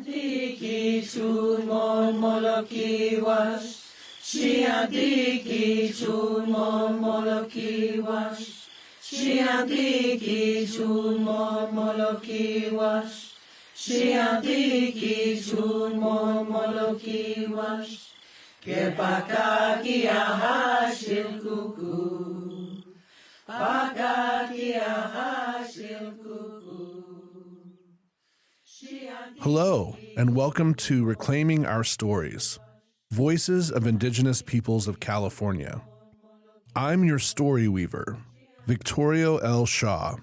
Shiatiki Chumon Molokiwash. Shiatiki Chumon Molokiwash. Shiatiki Chumon Molokiwash. Shiatiki Chumon Molokiwash. Kepakaki ahashil kuku. Pakaki ahashil kuku. Hello, and welcome to Reclaiming Our Stories, Voices of Indigenous Peoples of California. I'm your story weaver, Victorio L. Shaw,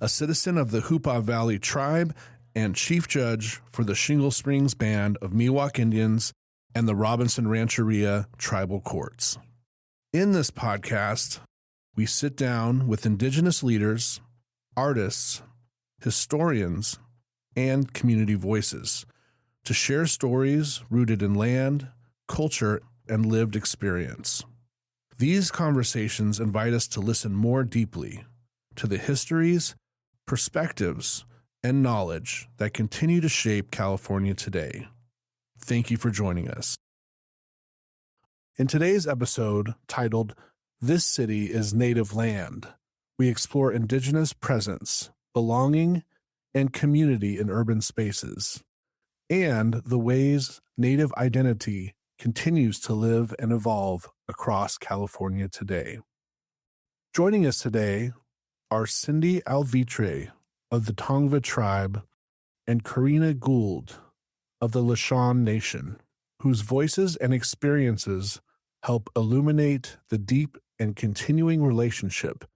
a citizen of the Hoopa Valley Tribe and chief judge for the Shingle Springs Band of Miwok Indians and the Robinson Rancheria Tribal Courts. In this podcast, we sit down with Indigenous leaders, artists, historians, and community voices to share stories rooted in land, culture, and lived experience. These conversations invite us to listen more deeply to the histories, perspectives, and knowledge that continue to shape California today. Thank you for joining us. In today's episode, titled "This City is Native Land," we explore Indigenous presence, belonging, and community in urban spaces, and the ways Native identity continues to live and evolve across California today. Joining us today are Cindi Alvitre of the Tongva tribe and Corrina Gould of the Lisjan Nation, whose voices and experiences help illuminate the deep and continuing relationship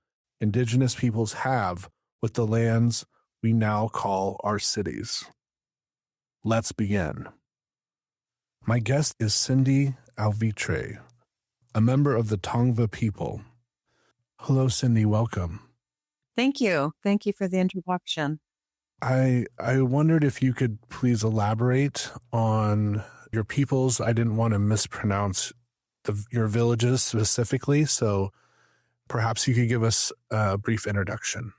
Indigenous peoples have with the lands we now call our cities. Let's begin. My guest is Cindi Alvitre, a member of the Tongva people. Hello, Cindi. Welcome. Thank you. Thank you for the introduction. I wondered if you could please elaborate on your peoples. I didn't want to mispronounce your villages specifically, so perhaps you could give us a brief introduction.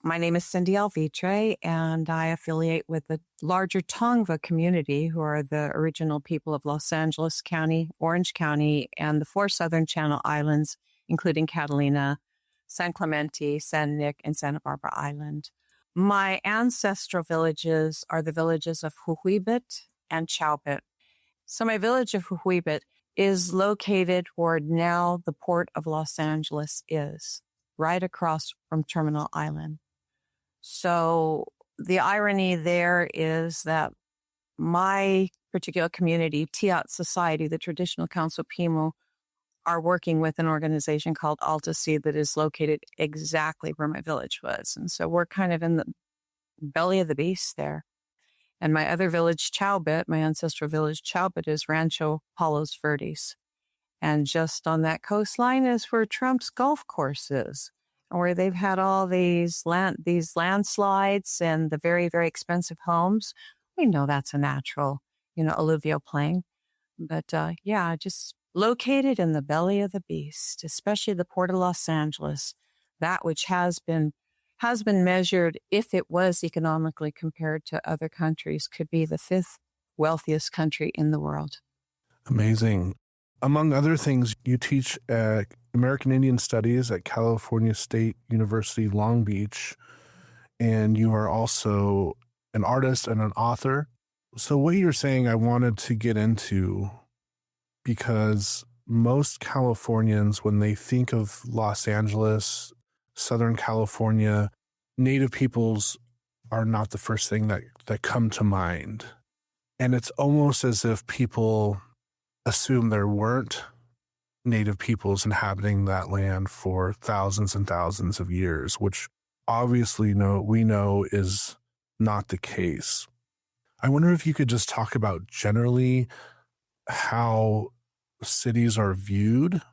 My name is Cindi Alvitre, and I affiliate with the larger Tongva community, who are the original people of Los Angeles County, Orange County, and the 4 Southern Channel Islands, including Catalina, San Clemente, San Nic, and Santa Barbara Island. My ancestral villages are the villages of Huhuibit and Chowbit. So my village of Huhuibit is located where now the port of Los Angeles is, right across from Terminal Island. So the irony there is that my particular community, Tiat Society, the Traditional Council Pimo, are working with an organization called Alta-Sea that is located exactly where my village was. And so we're kind of in the belly of the beast there. And my other village, Chowbit, my ancestral village, Chowbit, is Rancho Palos Verdes. And just on that coastline is where Trump's golf course is, where they've had all these landslides and the very, very expensive homes. We know that's a natural, alluvial plain. But just located in the belly of the beast, especially the Port of Los Angeles, that which has been measured, if it was economically compared to other countries, could be the 5th wealthiest country in the world. Amazing. Among other things, you teach American Indian Studies at California State University, Long Beach, and you are also an artist and an author. So what you're saying, I wanted to get into, because most Californians, when they think of Los Angeles, Southern California, Native peoples are not the first thing that come to mind. And it's almost as if people assume there weren't Native peoples inhabiting that land for thousands and thousands of years, which obviously we know is not the case. I wonder if you could just talk about generally how cities are viewed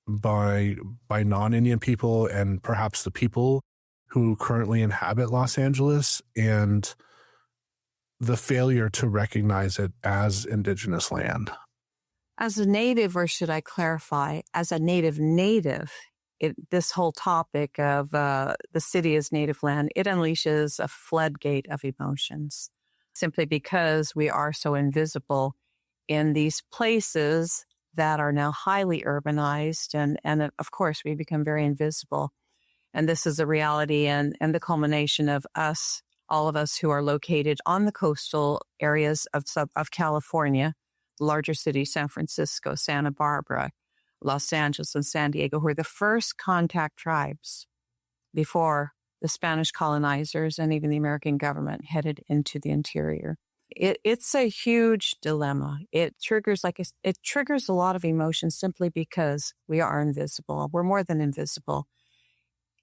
by non-Indian people and perhaps the people who currently inhabit Los Angeles, and the failure to recognize it as Indigenous land. As a native, or should I clarify, as a native, this whole topic of the city as native land, it unleashes a floodgate of emotions. simply because we are so invisible in these places that are now highly urbanized. And of course, we become very invisible. And this is a reality and the culmination of us, all of us who are located on the coastal areas of California, the larger cities, San Francisco, Santa Barbara, Los Angeles, and San Diego, who are the first contact tribes before the Spanish colonizers and even the American government headed into the interior. It's a huge dilemma. It triggers a lot of emotions simply because we are invisible. We're more than invisible.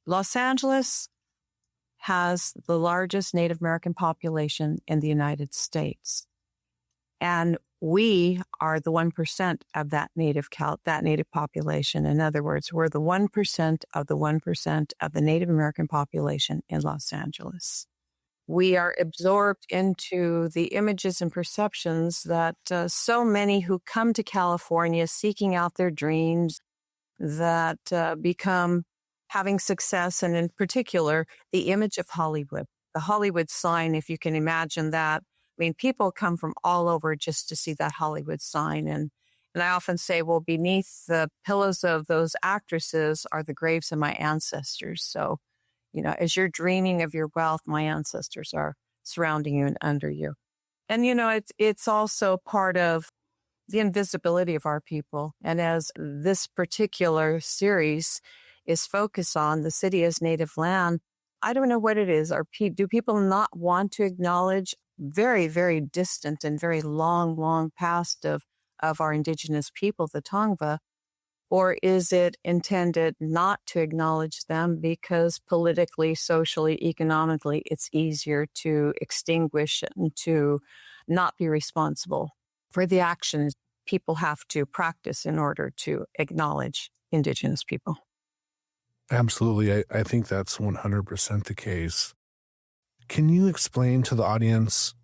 Los Angeles has the largest Native American population in the United States. And we are the 1% of that native population. In other words, we're the 1% of the 1% of the Native American population in Los Angeles. We are absorbed into the images and perceptions that so many who come to California seeking out their dreams that become having success, and in particular, the image of Hollywood. The Hollywood sign, if you can imagine that. I mean, people come from all over just to see that Hollywood sign. And I often say, well, beneath the pillows of those actresses are the graves of my ancestors. So, as you're dreaming of your wealth, my ancestors are surrounding you and under you. And, it's also part of the invisibility of our people. And as this particular series is focused on the city as native land, I don't know what it is. Do people not want to acknowledge very, very distant and very long, long past of our indigenous people, the Tongva? Or is it intended not to acknowledge them because politically, socially, economically, it's easier to extinguish and to not be responsible for the actions people have to practice in order to acknowledge indigenous people? Absolutely. I think that's 100% the case. Can you explain to the audience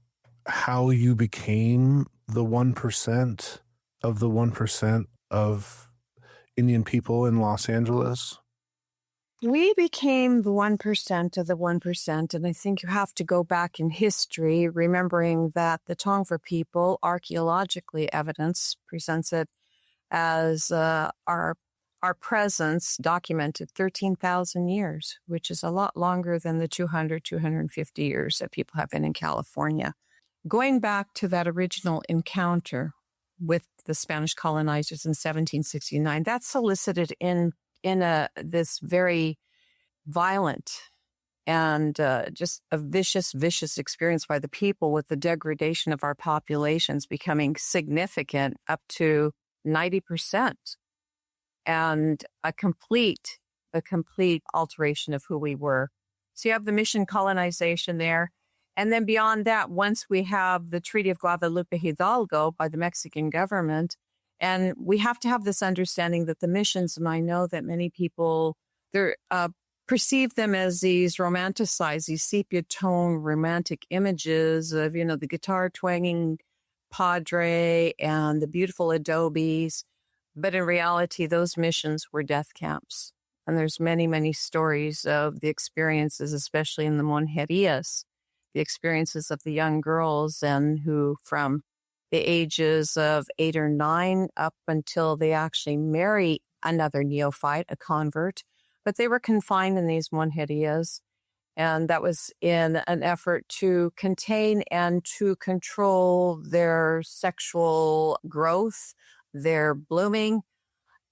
how you became the 1% of the 1% of Indian people in Los Angeles? We became the 1% of the 1%, and I think you have to go back in history, remembering that the Tongva people, archaeologically evidence presents it as our presence documented 13,000 years, which is a lot longer than the 250 years that people have been in California. Going back to that original encounter with the Spanish colonizers in 1769, that solicited in this very violent and just a vicious experience by the people, with the degradation of our populations becoming significant up to 90%, and a complete alteration of who we were. So you have the mission colonization there. And then beyond that, once we have the Treaty of Guadalupe Hidalgo by the Mexican government, and we have to have this understanding that the missions, and I know that many people perceive them as these romanticized, these sepia tone romantic images of, the guitar twanging padre and the beautiful adobes. But in reality, those missions were death camps. And there's many, many stories of the experiences, especially in the monjerias, the experiences of the young girls, and who from the ages of 8 or 9 up until they actually marry another neophyte, a convert, but they were confined in these monjerias. And that was in an effort to contain and to control their sexual growth, their blooming,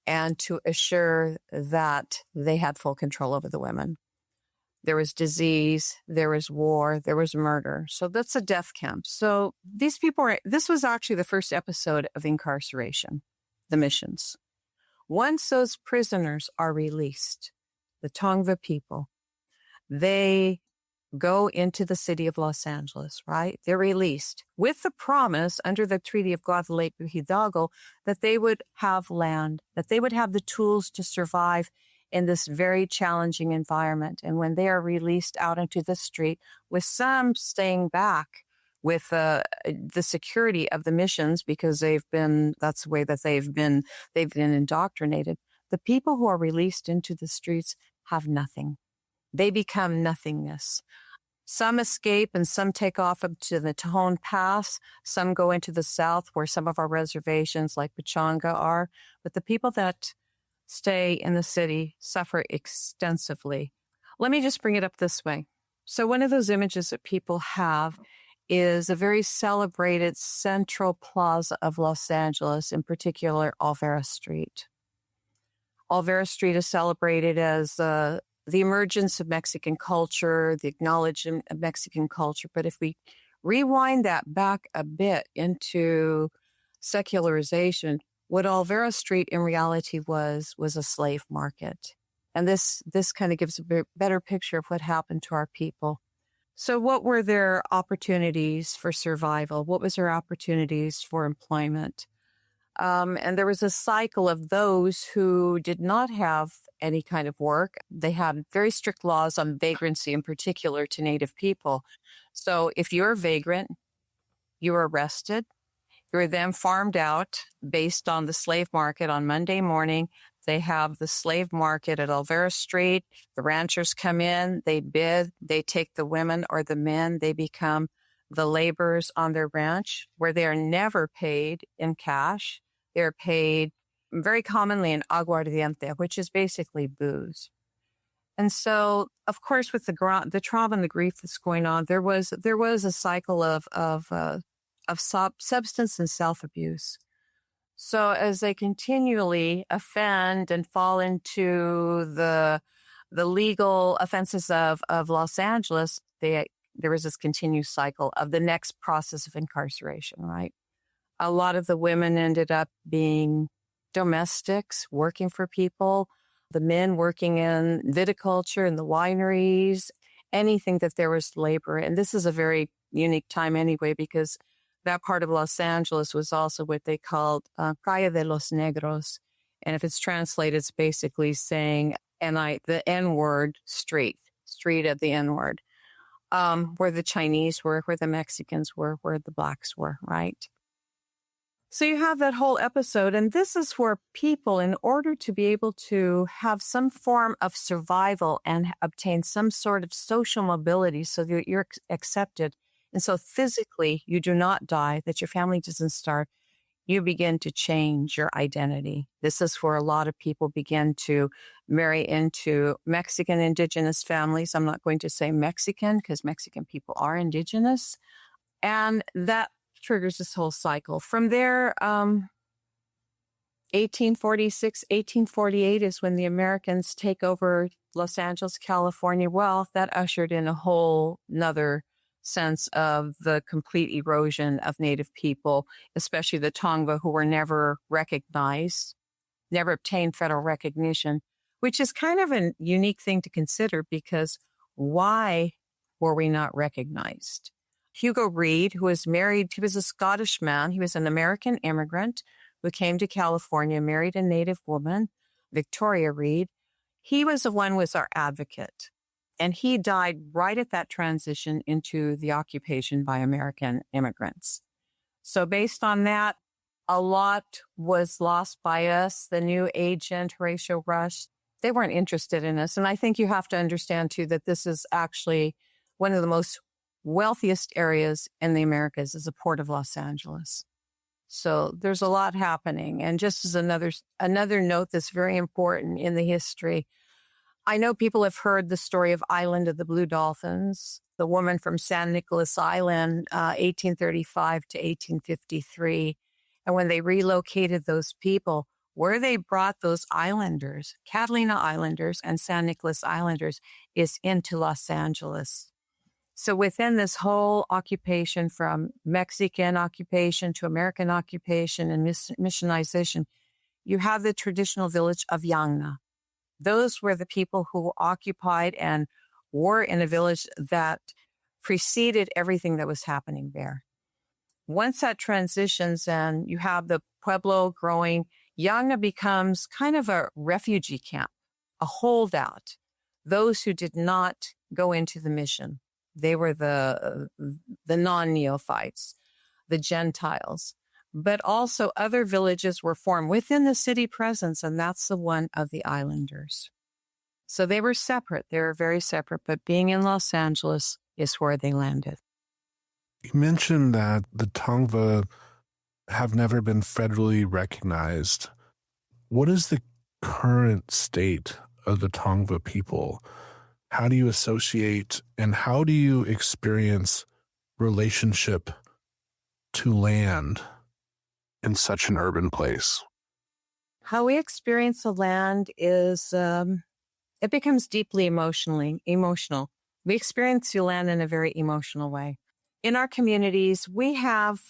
and to assure that they had full control over the women. There was disease, there was war, there was murder. So that's a death camp. So this was actually the first episode of incarceration, the missions. Once those prisoners are released, the Tongva people, they go into the city of Los Angeles, right? They're released with the promise under the Treaty of Guadalupe Hidalgo that they would have land, that they would have the tools to survive in this very challenging environment. And when they are released out into the street, with some staying back with the security of the missions, because that's the way that they've been indoctrinated. The people who are released into the streets have nothing. They become nothingness. Some escape and some take off up to the Tejon Pass. Some go into the south where some of our reservations like Pechanga are. But the people that stay in the city suffer extensively. Let me just bring it up this way. So one of those images that people have is a very celebrated central plaza of Los Angeles, in particular, Olvera Street. Olvera Street is celebrated as the emergence of Mexican culture, the acknowledgement of Mexican culture. But if we rewind that back a bit into secularization, what Olvera Street in reality was a slave market. And this kind of gives a better picture of what happened to our people. So what were their opportunities for survival? What was their opportunities for employment? And there was a cycle of those who did not have any kind of work. They had very strict laws on vagrancy, in particular to Native people. So if you're a vagrant, you were arrested. You were then farmed out based on the slave market. On Monday morning, they have the slave market at Olvera Street. The ranchers come in, they bid, they take the women or the men, they become the laborers on their ranch, where they are never paid in cash. They're paid very commonly in aguardiente, which is basically booze. And so, of course, with the trauma and the grief that's going on, there was a cycle of substance and self-abuse. So as they continually offend and fall into the legal offenses of Los Angeles, there was this continued cycle of the next process of incarceration, right? A lot of the women ended up being domestics, working for people, the men working in viticulture and the wineries, anything that there was labor. And this is a very unique time anyway, because that part of Los Angeles was also what they called Calle de los Negros. And if it's translated, it's basically saying the N-word street of the N-word, where the Chinese were, where the Mexicans were, where the blacks were, right? So you have that whole episode, and this is where people, in order to be able to have some form of survival and obtain some sort of social mobility so that you're accepted, and so physically you do not die, that your family doesn't starve, you begin to change your identity. This is where a lot of people begin to marry into Mexican indigenous families. I'm not going to say Mexican because Mexican people are indigenous. And that triggers this whole cycle. From there, 1846, 1848 is when the Americans take over Los Angeles, California. Well, that ushered in a whole nother sense of the complete erosion of Native people, especially the Tongva, who were never recognized, never obtained federal recognition, which is kind of a unique thing to consider because why were we not recognized? Hugo Reid, who was married, he was a Scottish man. He was an American immigrant who came to California, married a Native woman, Victoria Reid. He was the one who was our advocate. And he died right at that transition into the occupation by American immigrants. So based on that, a lot was lost by us. The new agent, Horatio Rush, they weren't interested in us. And I think you have to understand, too, that this is actually one of the most wealthiest areas in the Americas is the Port of Los Angeles. So there's a lot happening. And just as another note that's very important in the history, I know people have heard the story of Island of the Blue Dolphins, the woman from San Nicolas Island, 1835 to 1853. And when they relocated those people, where they brought those islanders, Catalina Islanders and San Nicolas Islanders, is into Los Angeles. So within this whole occupation, from Mexican occupation to American occupation and missionization, you have the traditional village of Yangna. Those were the people who occupied and were in a village that preceded everything that was happening there. Once that transitions and you have the Pueblo growing, Yangna becomes kind of a refugee camp, a holdout. Those who did not go into the mission. They were the non-neophytes, the Gentiles. But also other villages were formed within the city presence, and that's the one of the Islanders. So they were separate. They were very separate. But being in Los Angeles, is where they landed. You mentioned that the Tongva have never been federally recognized. What is the current state of the Tongva people? How do you associate and how do you experience relationship to land in such an urban place? How we experience the land is, it becomes deeply emotional. We experience the land in a very emotional way. In our communities, we have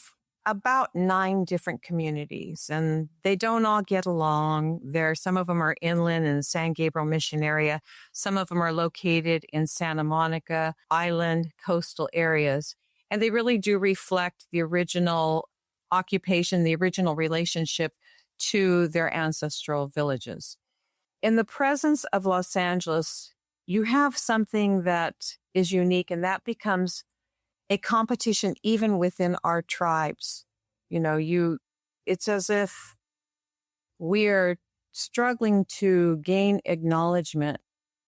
about 9 different communities, and they don't all get along. Some of them are inland in the San Gabriel Mission area. Some of them are located in Santa Monica Island coastal areas, and they really do reflect the original occupation, the original relationship to their ancestral villages. In the presence of Los Angeles, you have something that is unique, and that becomes a competition even within our tribes. It's as if we're struggling to gain acknowledgement,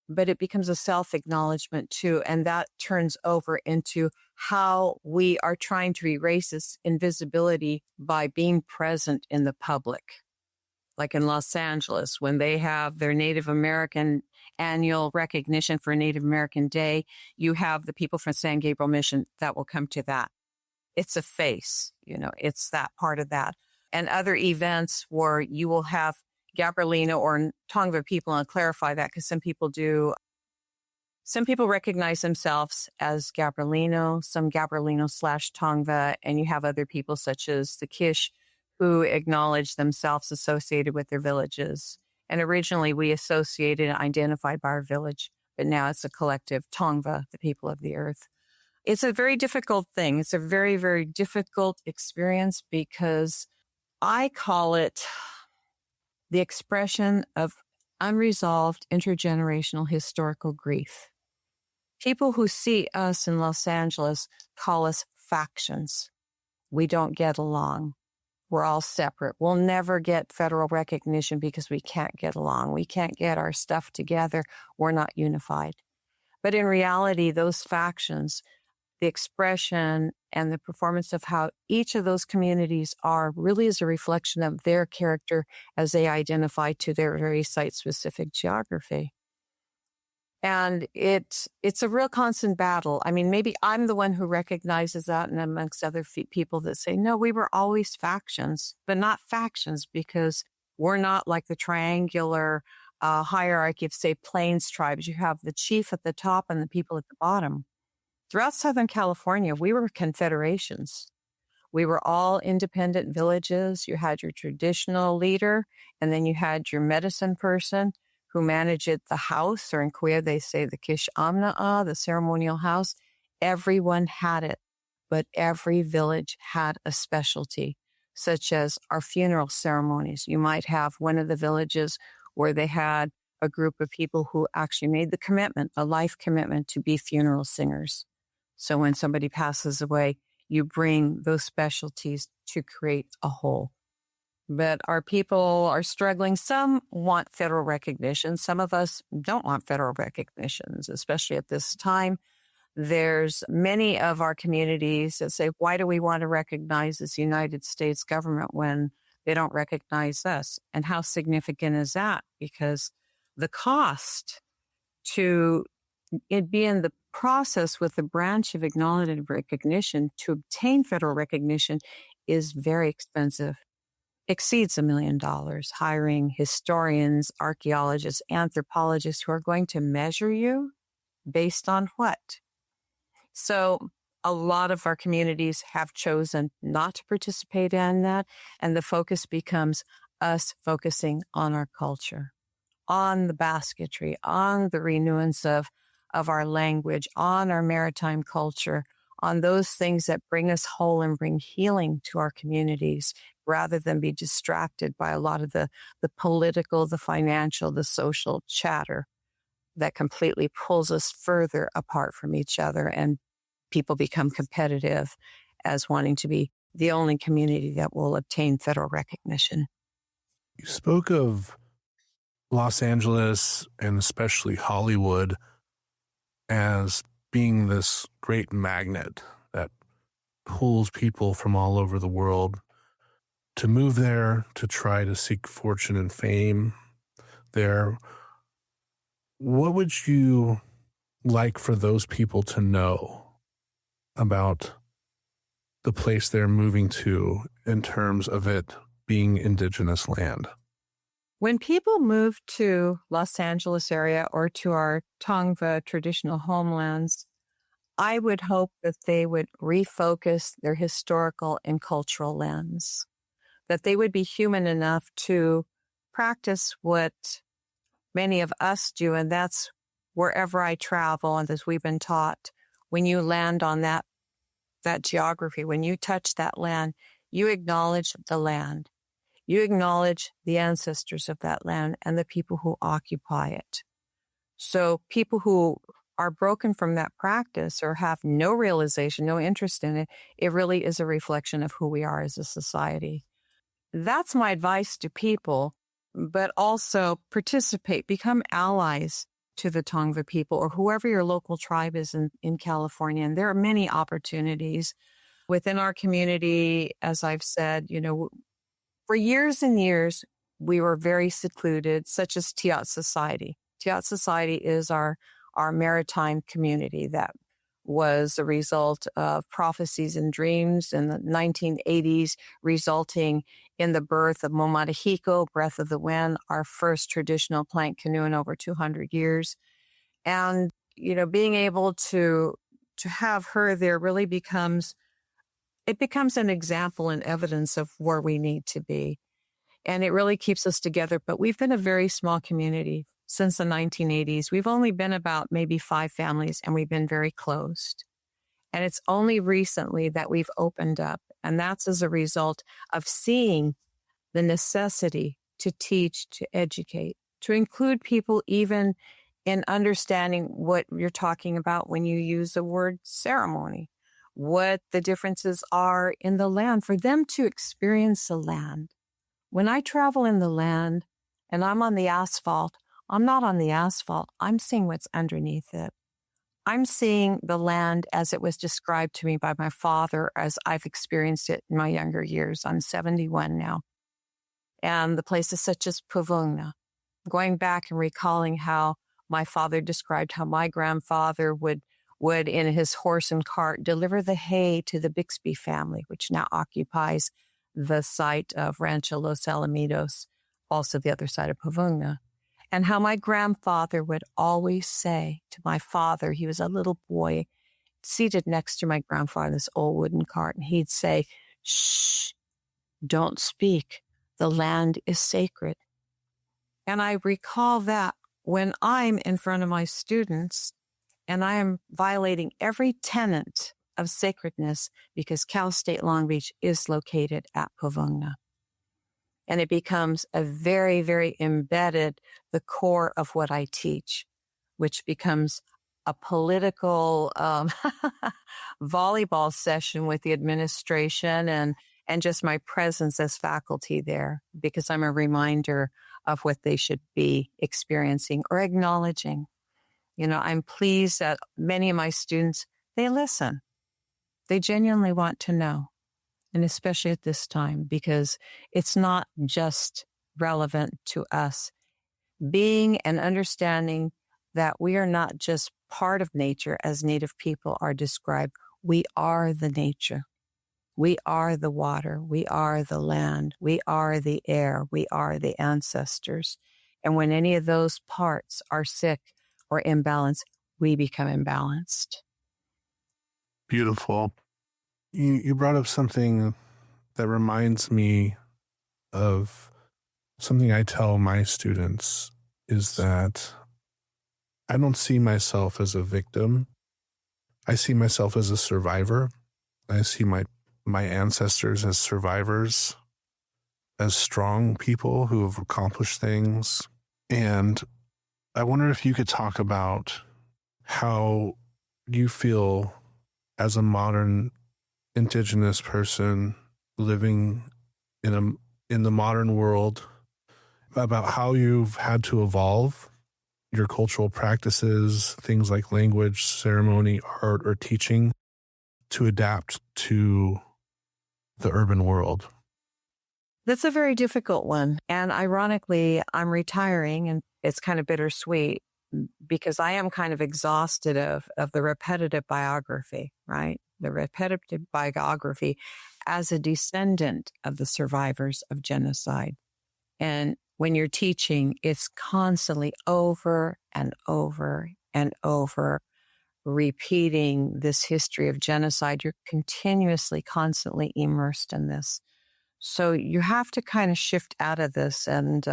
but it becomes a self-acknowledgement too. And that turns over into how we are trying to erase this invisibility by being present in the public. Like in Los Angeles, when they have their Native American annual recognition for Native American Day, you have the people from San Gabriel Mission that will come to that. It's a face, it's that part of that. And other events where you will have Gabrielino or Tongva people, and I'll clarify that because some people do. Some people recognize themselves as Gabrielino, some Gabrielino/Tongva, and you have other people such as the Kish who acknowledge themselves associated with their villages. And originally we associated and identified by our village, but now it's a collective Tongva, the people of the earth. It's a very difficult thing. It's a very, very difficult experience because I call it the expression of unresolved intergenerational historical grief. People who see us in Los Angeles call us factions. We don't get along. We're all separate. We'll never get federal recognition because we can't get along. We can't get our stuff together. We're not unified. But in reality, those factions, the expression and the performance of how each of those communities are really is a reflection of their character as they identify to their very site-specific geography. And it's a real constant battle. I mean, maybe I'm the one who recognizes that, and amongst other people that say, no, we were always factions, but not factions because we're not like the triangular hierarchy of, say, Plains tribes. You have the chief at the top and the people at the bottom. Throughout Southern California, we were confederations. We were all independent villages. You had your traditional leader, and then you had your medicine person who managed the house, or in Kuya, they say the Kish Amna'a, the ceremonial house. Everyone had it, but every village had a specialty, such as our funeral ceremonies. You might have one of the villages where they had a group of people who actually made the commitment, a life commitment to be funeral singers. So when somebody passes away, you bring those specialties to create a whole. But our people are struggling. Some want federal recognition. Some of us don't want federal recognitions, especially at this time. There's many of our communities that say, why do we want to recognize this United States government when they don't recognize us? And how significant is that? Because the cost to it be in the process with the branch of acknowledged recognition to obtain federal recognition is very expensive. Exceeds $1 million, hiring historians, archaeologists, anthropologists who are going to measure you based on what? So a lot of our communities have chosen not to participate in that, and the focus becomes us focusing on our culture, on the basketry, on the renewance of our language, on our maritime culture, on those things that bring us whole and bring healing to our communities, rather than be distracted by a lot of the political, the financial, the social chatter that completely pulls us further apart from each other, and people become competitive as wanting to be the only community that will obtain federal recognition. You spoke of Los Angeles and especially Hollywood as being this great magnet that pulls people from all over the world to move there, to try to seek fortune and fame there. What would you like for those people to know about the place they're moving to in terms of it being indigenous land? When people move to Los Angeles area or to our Tongva traditional homelands, I would hope that they would refocus their historical and cultural lens, that they would be human enough to practice what many of us do, and that's wherever I travel, and as we've been taught, when you land on that geography, when you touch that land, you acknowledge the land. You acknowledge the ancestors of that land and the people who occupy it. So people who are broken from that practice or have no realization, no interest in it, it really is a reflection of who we are as a society. That's my advice to people, but also participate, become allies to the Tongva people or whoever your local tribe is in California. And there are many opportunities within our community. As I've said, for years and years, we were very secluded, such as Tiat Society. Tiat Society is our maritime community that was a result of prophecies and dreams in the 1980s, resulting in the birth of Momatahiko, Breath of the Wind, our first traditional plank canoe in over 200 years. And, being able to have her there really becomes an example and evidence of where we need to be. And it really keeps us together. But we've been a very small community since the 1980s. We've only been about maybe 5 families, and we've been very closed. And it's only recently that we've opened up. And that's as a result of seeing the necessity to teach, to educate, to include people even in understanding what you're talking about when you use the word ceremony, what the differences are in the land, for them to experience the land. When I travel in the land and I'm on the asphalt, I'm not on the asphalt. I'm seeing what's underneath it. I'm seeing the land as it was described to me by my father as I've experienced it in my younger years. I'm 71 now. And the places such as Pavungna, going back and recalling how my father described how my grandfather would in his horse and cart deliver the hay to the Bixby family, which now occupies the site of Rancho Los Alamitos, also the other side of Pavungna. And how my grandfather would always say to my father, he was a little boy seated next to my grandfather in this old wooden cart, and he'd say, "Shh, don't speak. The land is sacred." And I recall that when I'm in front of my students and I am violating every tenet of sacredness because Cal State Long Beach is located at Pavungna. And it becomes a very, very embedded, the core of what I teach, which becomes a political volleyball session with the administration and just my presence as faculty there, because I'm a reminder of what they should be experiencing or acknowledging. I'm pleased that many of my students, they listen. They genuinely want to know. And especially at this time, because it's not just relevant to us. Being and understanding that we are not just part of nature as Native people are described. We are the nature. We are the water. We are the land. We are the air. We are the ancestors. And when any of those parts are sick or imbalanced, we become imbalanced. Beautiful. You brought up something that reminds me of something I tell my students, is that I don't see myself as a victim. I see myself as a survivor. I see my ancestors as survivors, as strong people who have accomplished things. And I wonder if you could talk about how you feel as a modern Indigenous person living in the modern world, about how you've had to evolve your cultural practices, things like language, ceremony, art, or teaching to adapt to the urban world? That's a very difficult one. And ironically, I'm retiring, and it's kind of bittersweet because I am kind of exhausted of the repetitive biography, right? The repetitive biography as a descendant of the survivors of genocide. And when you're teaching, it's constantly over and over and over repeating this history of genocide. You're continuously, constantly immersed in this. So you have to kind of shift out of this and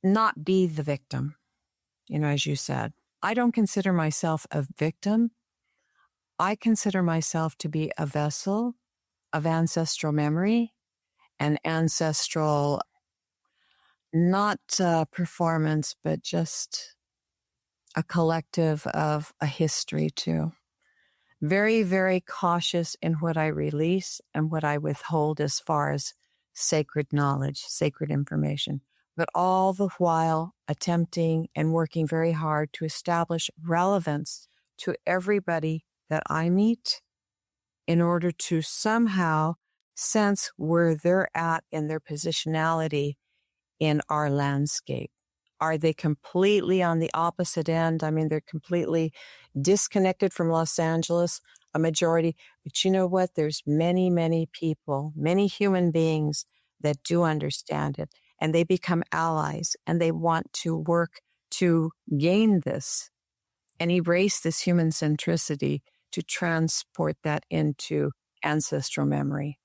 not be the victim. As you said, I don't consider myself a victim. I consider myself to be a vessel of ancestral memory and ancestral, not performance, but just a collective of a history too. Very, very cautious in what I release and what I withhold as far as sacred knowledge, sacred information, but all the while attempting and working very hard to establish relevance to everybody that I meet in order to somehow sense where they're at in their positionality in our landscape. Are they completely on the opposite end? I mean, they're completely disconnected from Los Angeles, a majority. But you know what? There's many, many people, many human beings that do understand it, and they become allies, and they want to work to gain this and erase this human centricity to transport that into ancestral memory.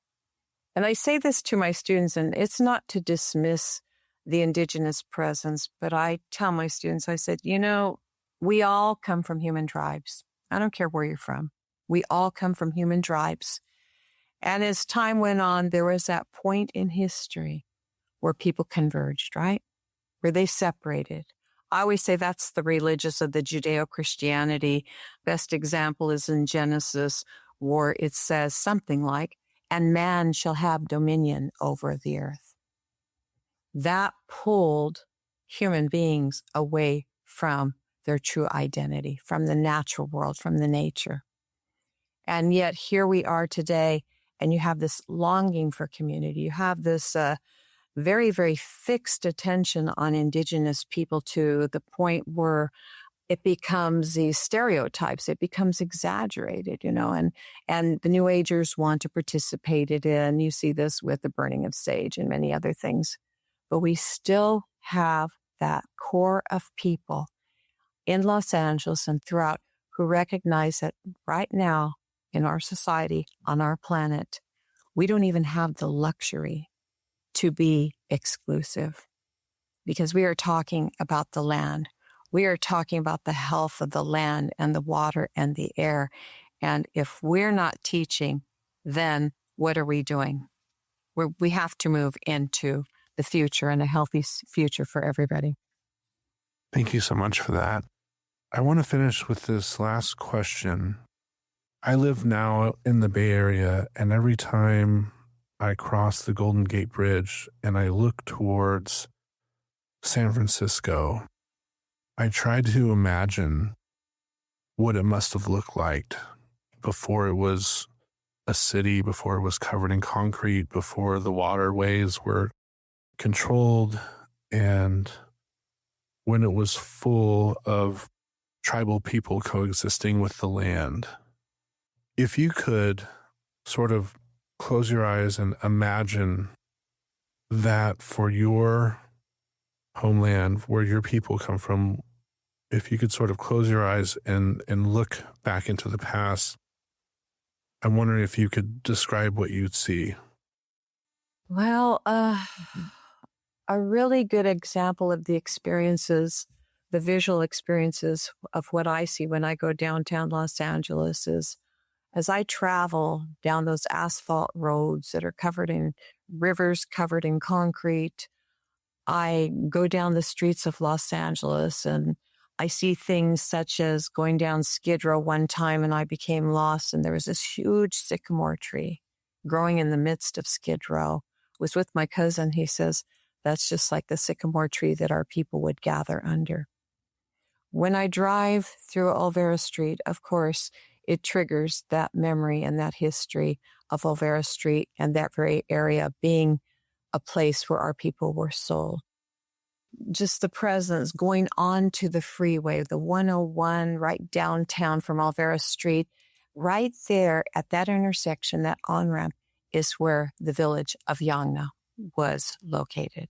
And I say this to my students, and it's not to dismiss the Indigenous presence, but I tell my students, I said, we all come from human tribes. I don't care where you're from. We all come from human tribes. And as time went on, there was that point in history where people converged, right? Where they separated. I always say that's the religious of the Judeo-Christianity. Best example is in Genesis, where it says something like, "And man shall have dominion over the earth." That pulled human beings away from their true identity, from the natural world, from the nature. And yet here we are today, and you have this longing for community. You have this very, very fixed attention on Indigenous people to the point where it becomes these stereotypes. It becomes exaggerated, and the New Agers want to participate in it. And you see this with the burning of sage and many other things. But we still have that core of people in Los Angeles and throughout who recognize that right now in our society, on our planet, we don't even have the luxury to be exclusive because we are talking about the land. We are talking about the health of the land and the water and the air. And if we're not teaching, then what are we doing? We have to move into the future and a healthy future for everybody. Thank you so much for that. I want to finish with this last question. I live now in the Bay Area, and every time I cross the Golden Gate Bridge and I look towards San Francisco, I try to imagine what it must have looked like before it was a city, before it was covered in concrete, before the waterways were controlled, and when it was full of tribal people coexisting with the land. If you could sort of close your eyes and imagine that for your homeland, where your people come from, if you could sort of close your eyes and look back into the past, I'm wondering if you could describe what you'd see. Well, a really good example of the experiences, the visual experiences of what I see when I go downtown Los Angeles is as I travel down those asphalt roads that are covered in rivers, covered in concrete. I go down the streets of Los Angeles and I see things such as going down Skid Row one time and I became lost, and there was this huge sycamore tree growing in the midst of Skid Row. I was with my cousin. He says, That's just like the sycamore tree that our people would gather under. When I drive through Olvera Street, of course, it triggers that memory and that history of Olvera Street and that very area being a place where our people were sold. Just the presence going on to the freeway, the 101 right downtown from Olvera Street, right there at that intersection, that on-ramp is where the village of Yangna was located.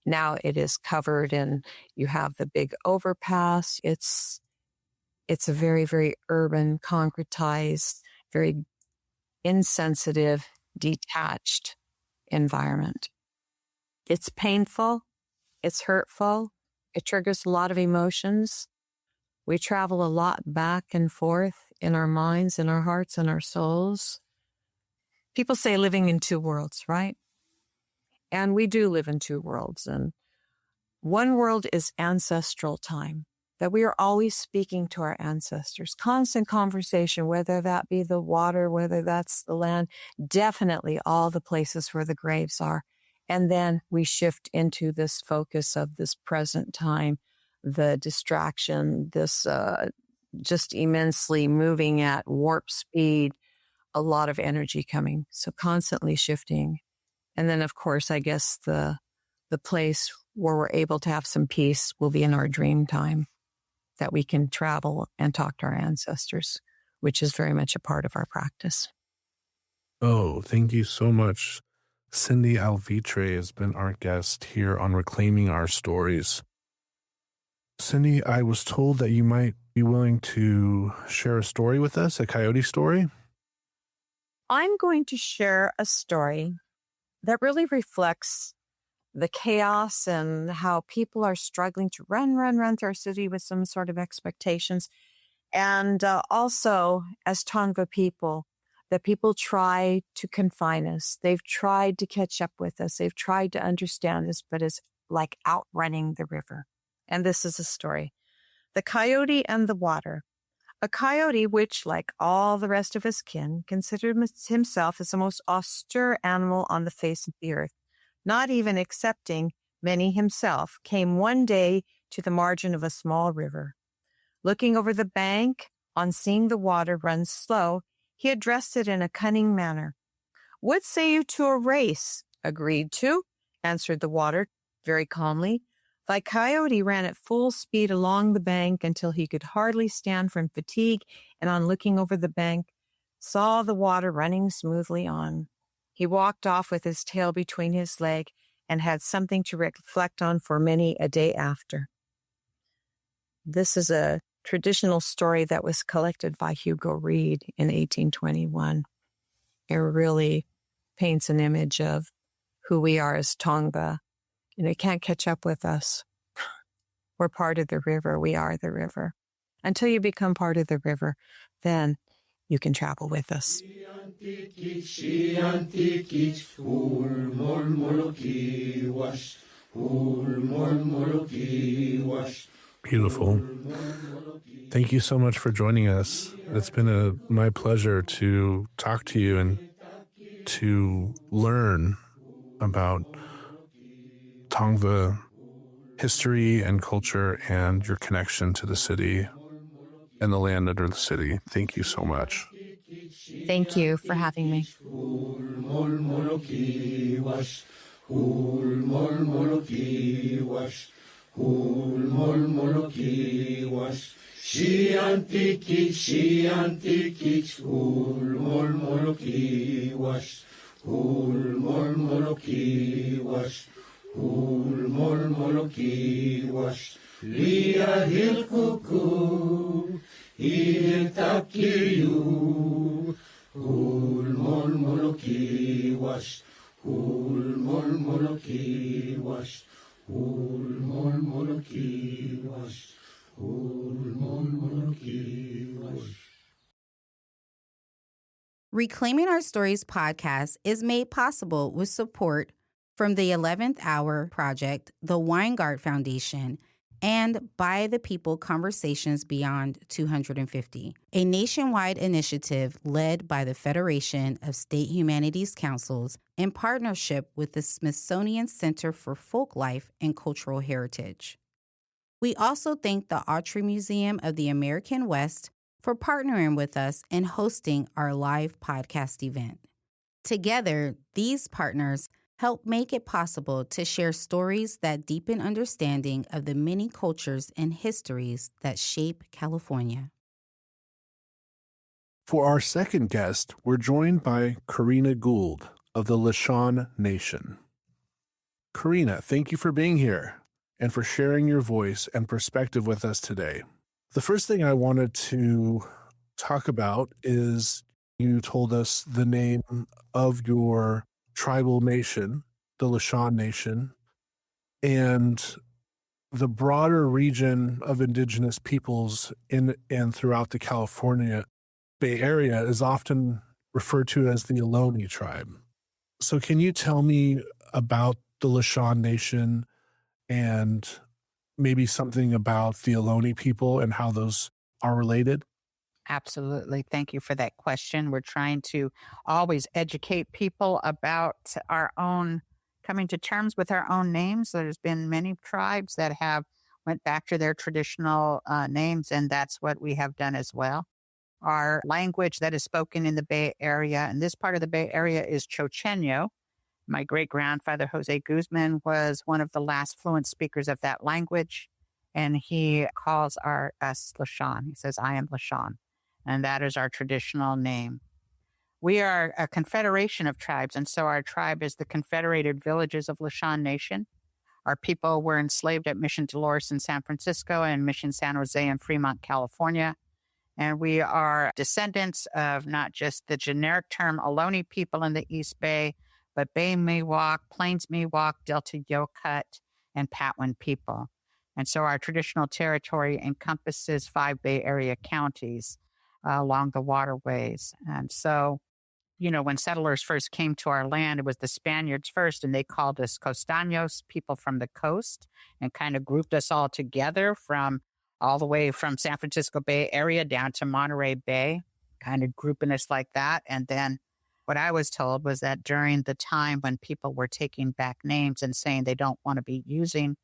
Now it is covered and you have the big overpass. It's a very, very urban, concretized, very insensitive, detached environment. It's painful. It's hurtful. It triggers a lot of emotions. We travel a lot back and forth in our minds, in our hearts, and our souls. People say living in two worlds, right? And we do live in two worlds. And one world is ancestral time, that we are always speaking to our ancestors, constant conversation, whether that be the water, whether that's the land, definitely all the places where the graves are. And then we shift into this focus of this present time, the distraction, this just immensely moving at warp speed, a lot of energy coming. So constantly shifting. And then, of course, I guess the place where we're able to have some peace will be in our dream time, that we can travel and talk to our ancestors, which is very much a part of our practice. Oh, thank you so much. Cindi Alvitre has been our guest here on Reclaiming Our Stories. Cindi, I was told that you might be willing to share a story with us, a coyote story. I'm going to share a story that really reflects the chaos and how people are struggling to run through our city with some sort of expectations. And also, as Tongva people, that people try to confine us. They've tried to catch up with us. They've tried to understand us, but it's like outrunning the river. And this is a story. The Coyote and the Water. A coyote, which, like all the rest of his kin, considered himself as the most austere animal on the face of the earth, not even accepting many himself, came one day to the margin of a small river. Looking over the bank, on seeing the water run slow, he addressed it in a cunning manner. "What say you to a race?" "Agreed to," answered the water very calmly. The coyote ran at full speed along the bank until he could hardly stand from fatigue, and on looking over the bank, saw the water running smoothly on. He walked off with his tail between his legs and had something to reflect on for many a day after. This is a traditional story that was collected by Hugo Reed in 1821. It really paints an image of who we are as Tongva. And it can't catch up with us. We're part of the river. We are the river. Until you become part of the river, then you can travel with us. Beautiful. Thank you so much for joining us. It's been my pleasure to talk to you and to learn about Tongva history and culture and your connection to the city and the land under the city. Thank you so much. Thank you for having me. Lia hil kuku, il takiyu, hul moloki was, hul moloki was, hul moloki was, hul moloki was. Reclaiming Our Stories podcast is made possible with support from the 11th Hour Project, the Weingart Foundation, and By the People Conversations Beyond 250, a nationwide initiative led by the Federation of State Humanities Councils in partnership with the Smithsonian Center for Folklife and Cultural Heritage. We also thank the Autry Museum of the American West for partnering with us in hosting our live podcast event. Together, these partners help make it possible to share stories that deepen understanding of the many cultures and histories that shape California. For our second guest, we're joined by Corrina Gould of the Lisjan Nation. Corrina, thank you for being here and for sharing your voice and perspective with us today. The first thing I wanted to talk about is you told us the name of your tribal nation, the Lisjan Nation, and the broader region of indigenous peoples in and throughout the California Bay Area is often referred to as the Ohlone tribe. So can you tell me about the Lisjan Nation and maybe something about the Ohlone people and how those are related? Absolutely. Thank you for that question. We're trying to always educate people about our own, coming to terms with our own names. There's been many tribes that have went back to their traditional names, and that's what we have done as well. Our language that is spoken in the Bay Area, and this part of the Bay Area, is Chochenyo. My great-grandfather, Jose Guzman, was one of the last fluent speakers of that language, and he calls us Lisjan. He says, I am Lisjan. And that is our traditional name. We are a confederation of tribes, and so our tribe is the Confederated Villages of Lisjan Nation. Our people were enslaved at Mission Dolores in San Francisco and Mission San Jose in Fremont, California. And we are descendants of not just the generic term Ohlone people in the East Bay, but Bay Miwok, Plains Miwok, Delta Yokut, and Patwin people. And so our traditional territory encompasses 5 Bay Area counties along the waterways. And so, when settlers first came to our land, it was the Spaniards first, and they called us Costaños, people from the coast, and kind of grouped us all together from all the way from San Francisco Bay Area down to Monterey Bay, kind of grouping us like that. And then what I was told was that during the time when people were taking back names and saying they don't want to be using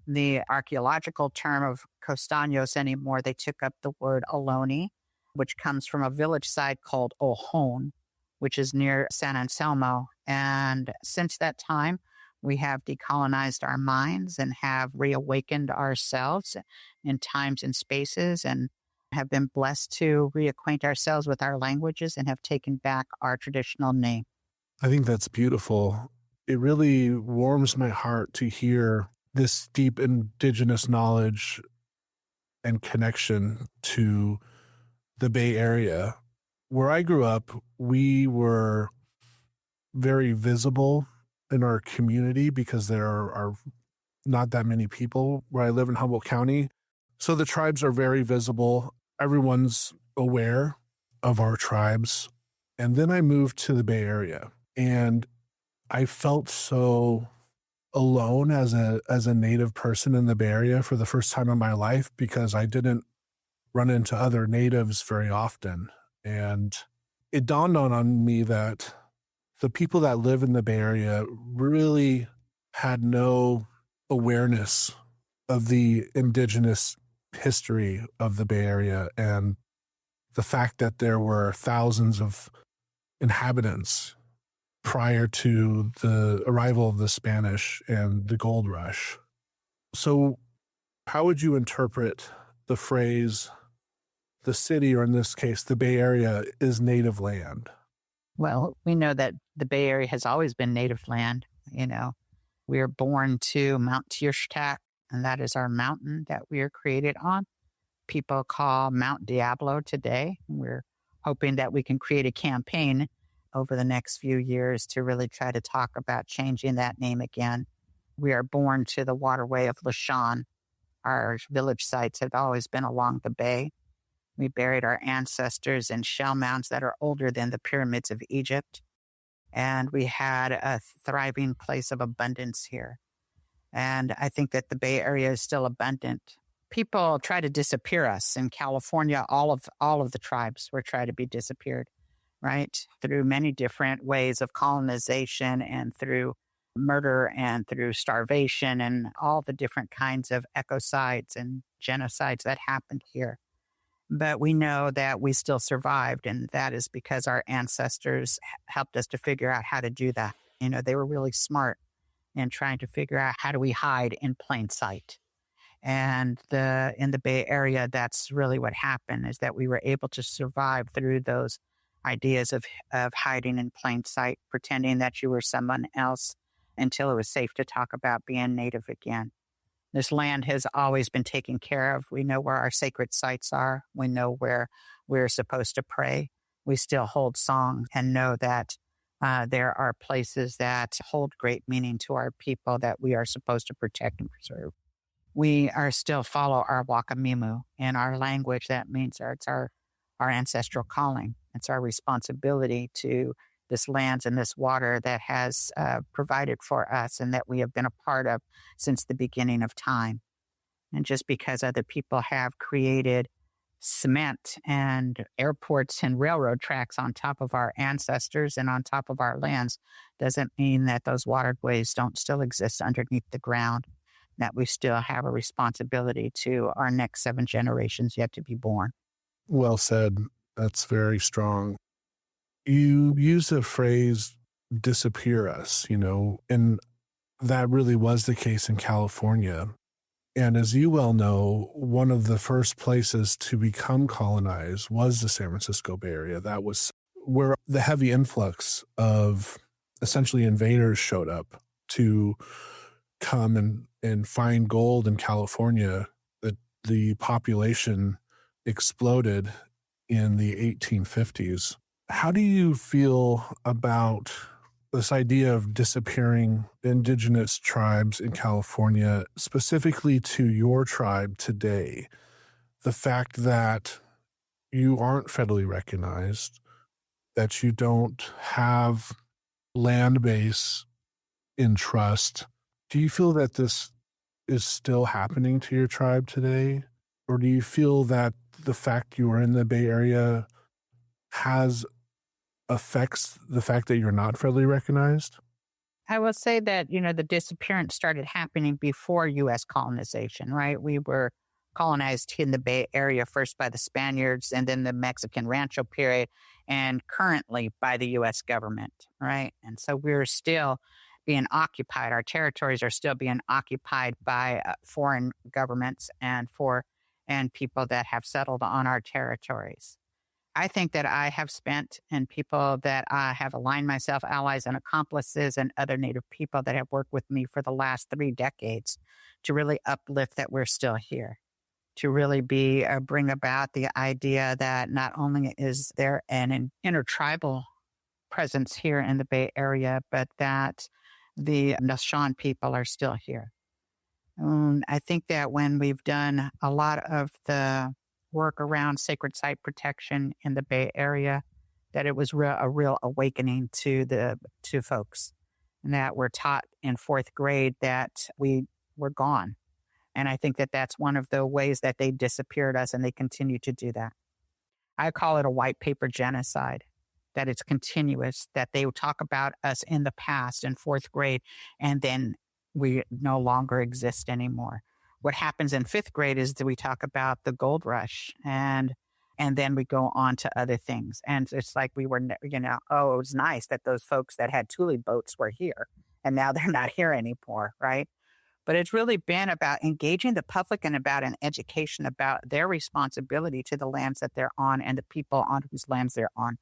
the archaeological term of Costaños anymore, they took up the word Ohlone, which comes from a village site called Ohlone, which is near San Anselmo. And since that time, we have decolonized our minds and have reawakened ourselves in times and spaces, and have been blessed to reacquaint ourselves with our languages and have taken back our traditional name. I think that's beautiful. It really warms my heart to hear this deep indigenous knowledge and connection to the Bay Area. Where I grew up, we were very visible in our community because there are not that many people where I live in Humboldt County. So the tribes are very visible. Everyone's aware of our tribes. And then I moved to the Bay Area, and I felt so alone as a Native person in the Bay Area for the first time in my life, because I didn't run into other Natives very often. And it dawned on me that the people that live in the Bay Area really had no awareness of the indigenous history of the Bay Area and the fact that there were thousands of inhabitants prior to the arrival of the Spanish and the gold rush. So how would you interpret the phrase, the city, or in this case, the Bay Area, is native land? Well, we know that the Bay Area has always been native land. We are born to Mount Tirshtak, and that is our mountain that we are created on. People call Mount Diablo today. We're hoping that we can create a campaign over the next few years to really try to talk about changing that name again. We are born to the waterway of Lisjan. Our village sites have always been along the bay. We buried our ancestors in shell mounds that are older than the pyramids of Egypt. And we had a thriving place of abundance here. And I think that the Bay Area is still abundant. People try to disappear us in California. All of the tribes were trying to be disappeared, right? Through many different ways of colonization and through murder and through starvation and all the different kinds of ecocides and genocides that happened here. But we know that we still survived, and that is because our ancestors helped us to figure out how to do that. They were really smart in trying to figure out how do we hide in plain sight. And in the Bay Area, that's really what happened, is that we were able to survive through those ideas of hiding in plain sight, pretending that you were someone else until it was safe to talk about being Native again. This land has always been taken care of. We know where our sacred sites are. We know where we're supposed to pray. We still hold song and know that there are places that hold great meaning to our people that we are supposed to protect and preserve. We are still follow our Wakamimu in our language. That means it's our ancestral calling. It's our responsibility to this land and this water that has provided for us and that we have been a part of since the beginning of time. And just because other people have created cement and airports and railroad tracks on top of our ancestors and on top of our lands doesn't mean that those waterways don't still exist underneath the ground, that we still have a responsibility to our next 7 generations yet to be born. Well said. That's very strong. You use the phrase disappear us, and that really was the case in California. And as you well know, one of the first places to become colonized was the San Francisco Bay Area. That was where the heavy influx of essentially invaders showed up to come and find gold in California. That the population exploded in the 1850s. How do you feel about this idea of disappearing indigenous tribes in California, specifically to your tribe today? The fact that you aren't federally recognized, that you don't have land base in trust. Do you feel that this is still happening to your tribe today? Or do you feel that the fact you are in the Bay Area affects the fact that you're not federally recognized? I will say that, the disappearance started happening before U.S. colonization, right? We were colonized in the Bay Area first by the Spaniards and then the Mexican Rancho period, and currently by the U.S. government, right? And so we're still being occupied. Our territories are still being occupied by foreign governments and people that have settled on our territories. I think that I have spent, and people that I have aligned myself, allies and accomplices, and other Native people that have worked with me for the last 3 decades to really uplift that we're still here, to really bring about the idea that not only is there an intertribal presence here in the Bay Area, but that the Lisjan people are still here. I think that when we've done a lot of the work around sacred site protection in the Bay Area, that it was a real awakening to folks, and that we're taught in 4th grade that we were gone. And I think that that's one of the ways that they disappeared us, and they continue to do that. I call it a white paper genocide, that it's continuous, that they talk about us in the past in 4th grade, and then we no longer exist anymore. What happens in 5th grade is that we talk about the gold rush, and then we go on to other things. And it's like we were, it was nice that those folks that had Thule boats were here, and now they're not here anymore, right? But it's really been about engaging the public and about an education about their responsibility to the lands that they're on and the people on whose lands they're on.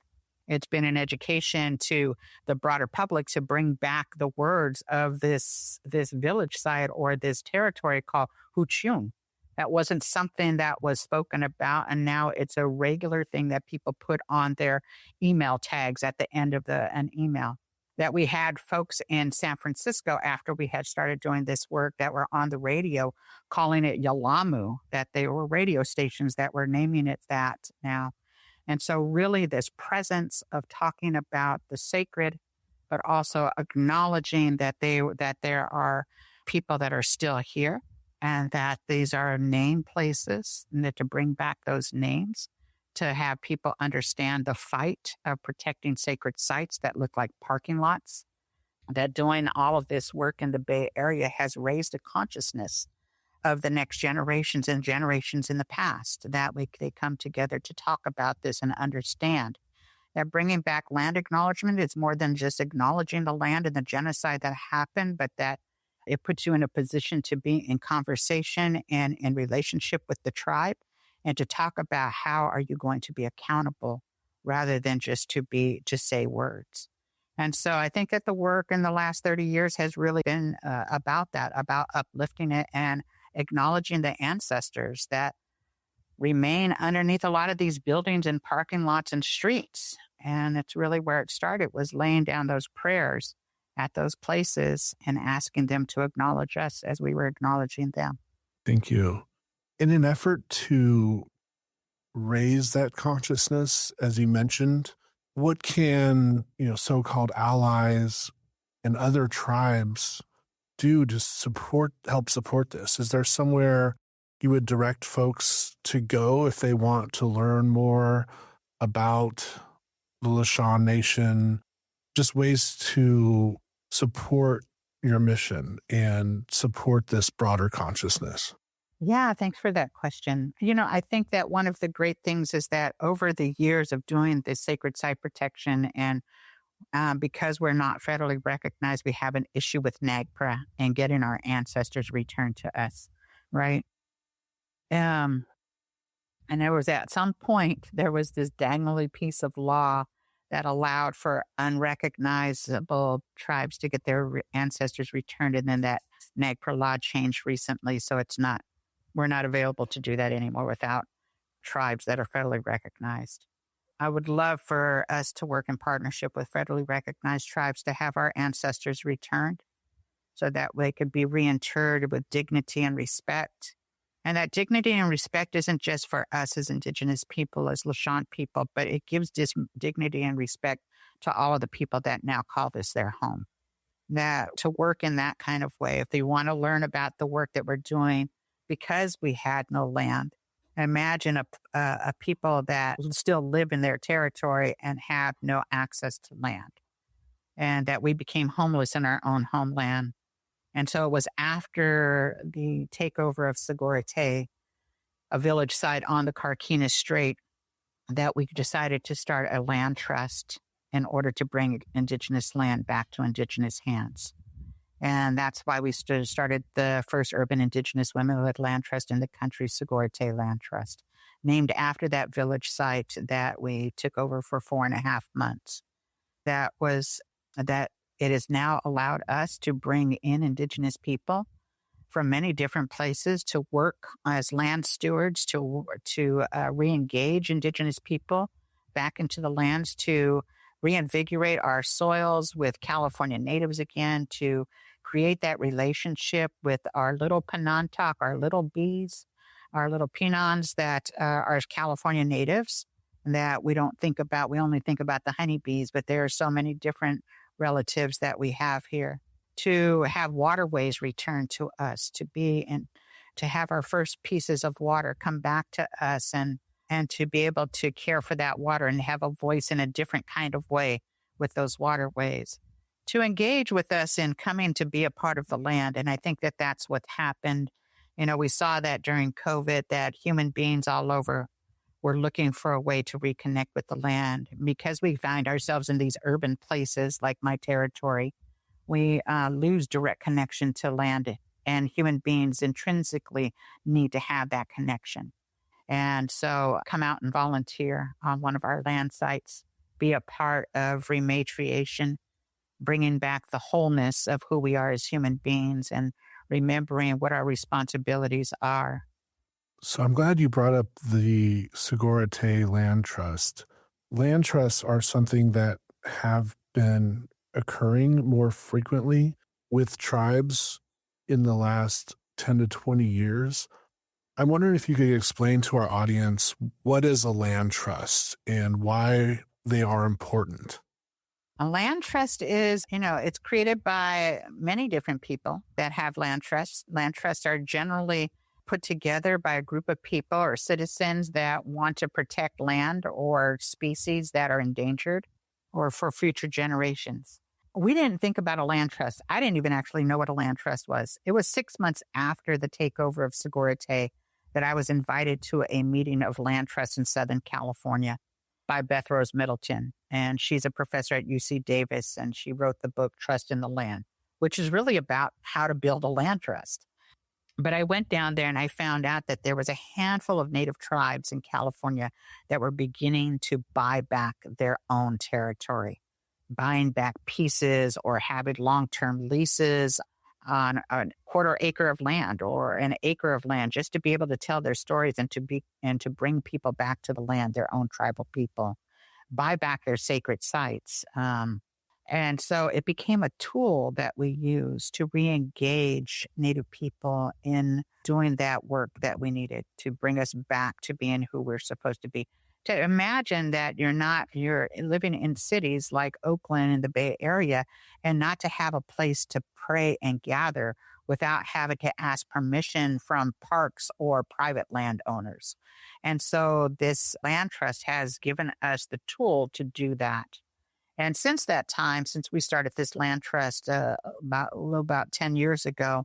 It's been an education to the broader public to bring back the words of this village site or this territory called Huchun. That wasn't something that was spoken about, and now it's a regular thing that people put on their email tags at the end of an email. That we had folks in San Francisco after we had started doing this work that were on the radio calling it Yalamu, that they were radio stations that were naming it that now. And so really this presence of talking about the sacred, but also acknowledging that there are people that are still here and that these are named places, and that to bring back those names, to have people understand the fight of protecting sacred sites that look like parking lots, that doing all of this work in the Bay Area has raised a consciousness of the next generations and generations in the past, that they come together to talk about this and understand that bringing back land acknowledgement is more than just acknowledging the land and the genocide that happened, but that it puts you in a position to be in conversation and in relationship with the tribe, and to talk about how are you going to be accountable rather than just say words. And so I think that the work in the last 30 years has really been about that, about uplifting it and acknowledging the ancestors that remain underneath a lot of these buildings and parking lots and streets. And it's really where it started, was laying down those prayers at those places and asking them to acknowledge us as we were acknowledging them. Thank you. In an effort to raise that consciousness, as you mentioned, what can, so-called allies and other tribes do to help support this? Is there somewhere you would direct folks to go if they want to learn more about the Lisjan Nation, just ways to support your mission and support this broader consciousness? Yeah, thanks for that question. I think that one of the great things is that over the years of doing this sacred site protection, and because we're not federally recognized, we have an issue with NAGPRA and getting our ancestors returned to us, right? And there was, at some point, there was this dangly piece of law that allowed for unrecognizable tribes to get their ancestors returned. And then that NAGPRA law changed recently. So we're not available to do that anymore without tribes that are federally recognized. I would love for us to work in partnership with federally recognized tribes to have our ancestors returned so that they could be reinterred with dignity and respect. And that dignity and respect isn't just for us as Indigenous people, as Lisjan people, but it gives dignity and respect to all of the people that now call this their home. That to work in that kind of way, if they want to learn about the work that we're doing, because we had no land, imagine a people that still live in their territory and have no access to land, and that we became homeless in our own homeland. And so it was after the takeover of Sigorate, a village site on the Carquinez Strait, that we decided to start a land trust in order to bring Indigenous land back to Indigenous hands. And that's why we started the first urban Indigenous women-led land trust in the country, Sigorate Land Trust, named after that village site that we took over for 4.5 months. That it has now allowed us to bring in Indigenous people from many different places to work as land stewards, to re-engage Indigenous people back into the lands, to reinvigorate our soils with California natives again, to create that relationship with our little Penantok, our little bees, our little Penons that are California natives that we don't think about. We only think about the honeybees, but there are so many different relatives that we have here. To have waterways returned to us, to have our first pieces of water come back to us, and to be able to care for that water and have a voice in a different kind of way with those waterways, to engage with us in coming to be a part of the land. And I think that that's what happened. We saw that during COVID, that human beings all over were looking for a way to reconnect with the land. Because we find ourselves in these urban places like my territory, we lose direct connection to land, and human beings intrinsically need to have that connection. And so come out and volunteer on one of our land sites, be a part of rematriation, bringing back the wholeness of who we are as human beings and remembering what our responsibilities are. So I'm glad you brought up the Sigorate Land Trust. Land trusts are something that have been occurring more frequently with tribes in the last 10 to 20 years. I'm wondering if you could explain to our audience what is a land trust and why they are important. A land trust is, it's created by many different people that have land trusts. Land trusts are generally put together by a group of people or citizens that want to protect land or species that are endangered or for future generations. We didn't think about a land trust. I didn't even actually know what a land trust was. It was 6 months after the takeover of Segurite that I was invited to a meeting of land trusts in Southern California by Beth Rose Middleton. And she's a professor at UC Davis, and she wrote the book Trust in the Land, which is really about how to build a land trust. But I went down there and I found out that there was a handful of native tribes in California that were beginning to buy back their own territory, buying back pieces or having long-term leases on a quarter acre of land or an acre of land just to be able to tell their stories and to bring people back to the land, their own tribal people, buy back their sacred sites. And so it became a tool that we use to re-engage Native people in doing that work that we needed to bring us back to being who we're supposed to be. To imagine that you're living in cities like Oakland in the Bay Area and not to have a place to pray and gather without having to ask permission from parks or private landowners. And so this land trust has given us the tool to do that. And since that time, since we started this land trust about 10 years ago,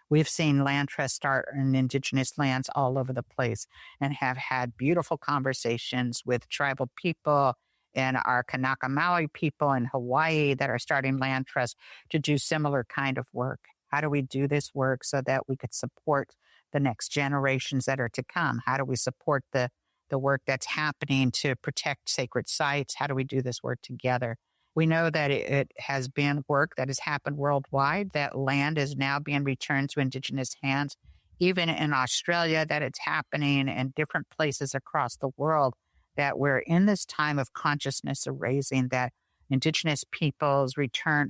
we've seen land trusts start in indigenous lands all over the place and have had beautiful conversations with tribal people and our Kanaka Maui people in Hawaii that are starting land trusts to do similar kind of work. How do we do this work so that we could support the next generations that are to come? How do we support the work that's happening to protect sacred sites? How do we do this work together? We know that it has been work that has happened worldwide, that land is now being returned to indigenous hands, even in Australia, that it's happening in different places across the world, that we're in this time of consciousness of raising, that indigenous peoples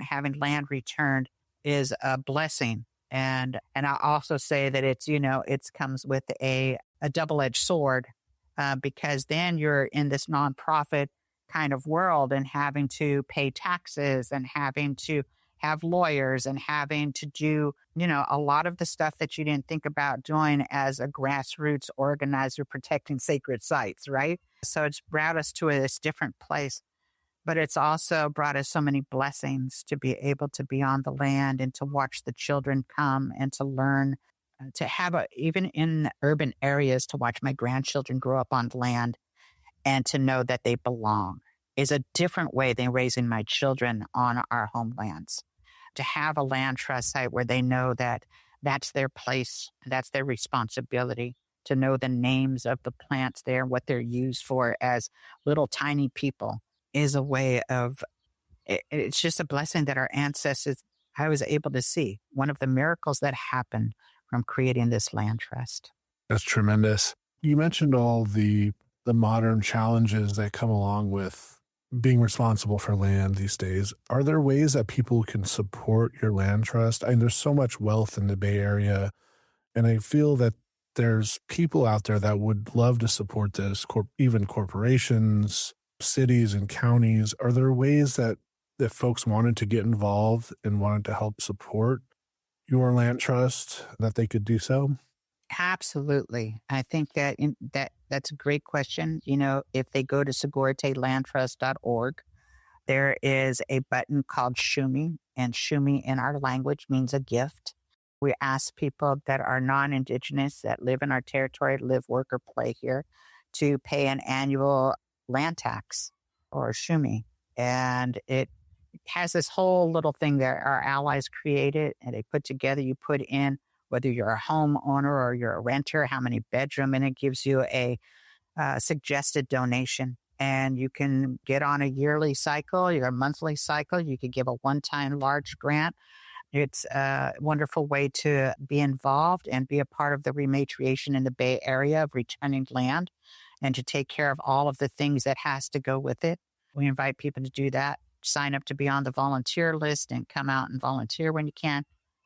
having land returned is a blessing. And I also say that it comes with a double-edged sword, because then you're in this nonprofit kind of world and having to pay taxes and having to have lawyers and having to do, a lot of the stuff that you didn't think about doing as a grassroots organizer protecting sacred sites, right? So it's brought us to this different place, but it's also brought us so many blessings to be able to be on the land and to watch the children come and to learn, to have even in urban areas, to watch my grandchildren grow up on land and to know that they belong is a different way than raising my children on our homelands. To have a land trust site where they know that that's their place, that's their responsibility, to know the names of the plants there, what they're used for as little tiny people, is a way of, it's just a blessing that our ancestors, I was able to see. One of the miracles that happened from creating this land trust. That's tremendous. You mentioned all the modern challenges that come along with being responsible for land these days. Are there ways that people can support your land trust? I mean, there's so much wealth in the Bay Area, and I feel that there's people out there that would love to support this, even corporations, cities and counties. Are there ways that folks wanted to get involved and wanted to help support your land trust that they could do so? Absolutely. I think that's a great question. If they go to seguritelandtrust.org, there is a button called Shumi, and Shumi in our language means a gift. We ask people that are non-Indigenous, that live in our territory, live, work, or play here, to pay an annual land tax or Shumi. And it has this whole little thing that our allies created and they put together. You put in whether you're a homeowner or you're a renter, how many bedroom, and it gives you a suggested donation. And you can get on a yearly cycle, your monthly cycle. You could give a one-time large grant. It's a wonderful way to be involved and be a part of the rematriation in the Bay Area of returning land and to take care of all of the things that has to go with it. We invite people to do that. Sign up to be on the volunteer list and come out and volunteer when you can.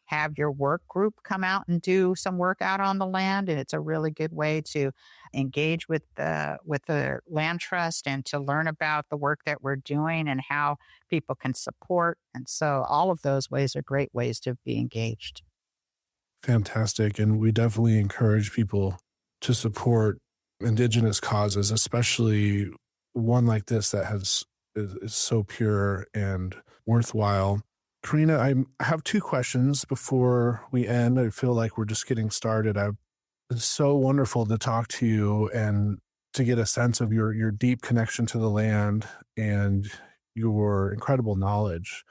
have your work group come out and do some work out on the land. And it's a really good way to engage with the land trust and to learn about the work that we're doing and how people can support. And so all of those ways are great ways to be engaged. Fantastic. And we definitely encourage people to support Indigenous causes, especially one like this that is so pure and worthwhile. Corrina, I have two questions before we end. I feel like we're just getting started. It's so wonderful to talk to you and to get a sense of your deep connection to the land and your incredible knowledge.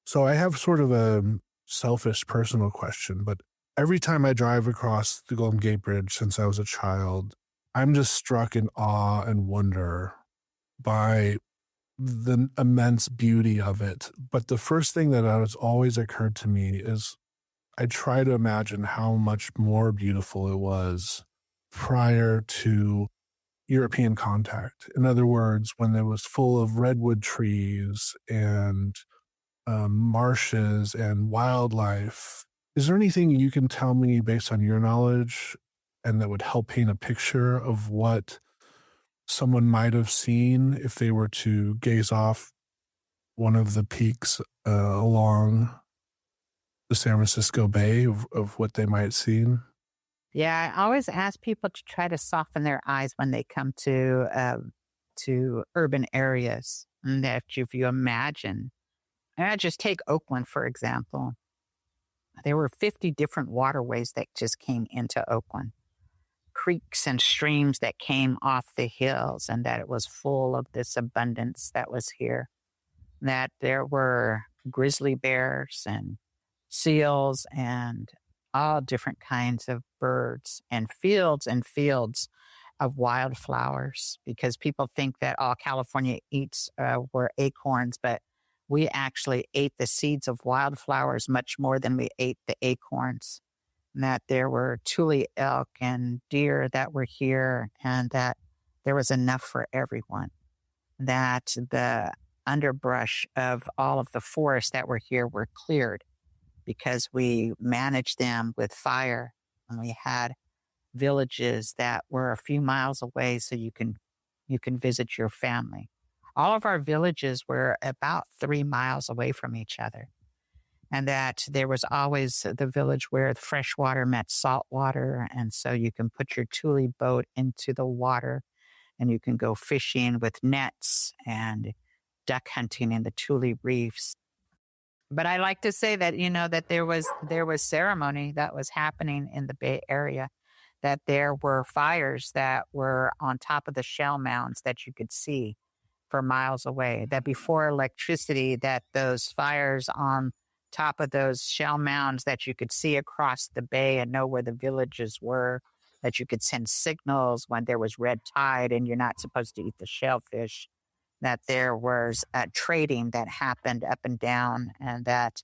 So I have sort of a selfish personal question, but every time I drive across the Golden Gate Bridge since I was a child, I'm just struck in awe and wonder by the immense beauty of it. But the first thing that has always occurred to me is I try to imagine how much more beautiful it was prior to European contact. In other words, when it was full of redwood trees and marshes and wildlife. Is there anything you can tell me based on your knowledge and that would help paint a picture of what someone might have seen if they were to gaze off one of the peaks along the San Francisco Bay of what they might have seen? Yeah, I always ask people to try to soften their eyes when they come to urban areas. And that if you imagine, and just take Oakland, for example. There were 50 different waterways that just came into Oakland. Creeks and streams that came off the hills, and that it was full of this abundance that was here. That there were grizzly bears and seals and all different kinds of birds and fields of wildflowers, because people think that all California eats were acorns, but we actually ate the seeds of wildflowers much more than we ate the acorns. And that there were tule elk and deer that were here, and that there was enough for everyone. That the underbrush of all of the forests that were here were cleared because we managed them with fire, and we had villages that were a few miles away so you can visit your family. All of our villages were about 3 miles away from each other. And that there was always the village where the fresh water met salt water. And so you can put your tule boat into the water and you can go fishing with nets and duck hunting in the tule reefs. But I like to say that, that there was ceremony that was happening in the Bay Area, that there were fires that were on top of the shell mounds that you could see for miles away, that before electricity, that those fires on top of those shell mounds that you could see across the bay and know where the villages were, that you could send signals when there was red tide and you're not supposed to eat the shellfish, that there was trading that happened up and down, and that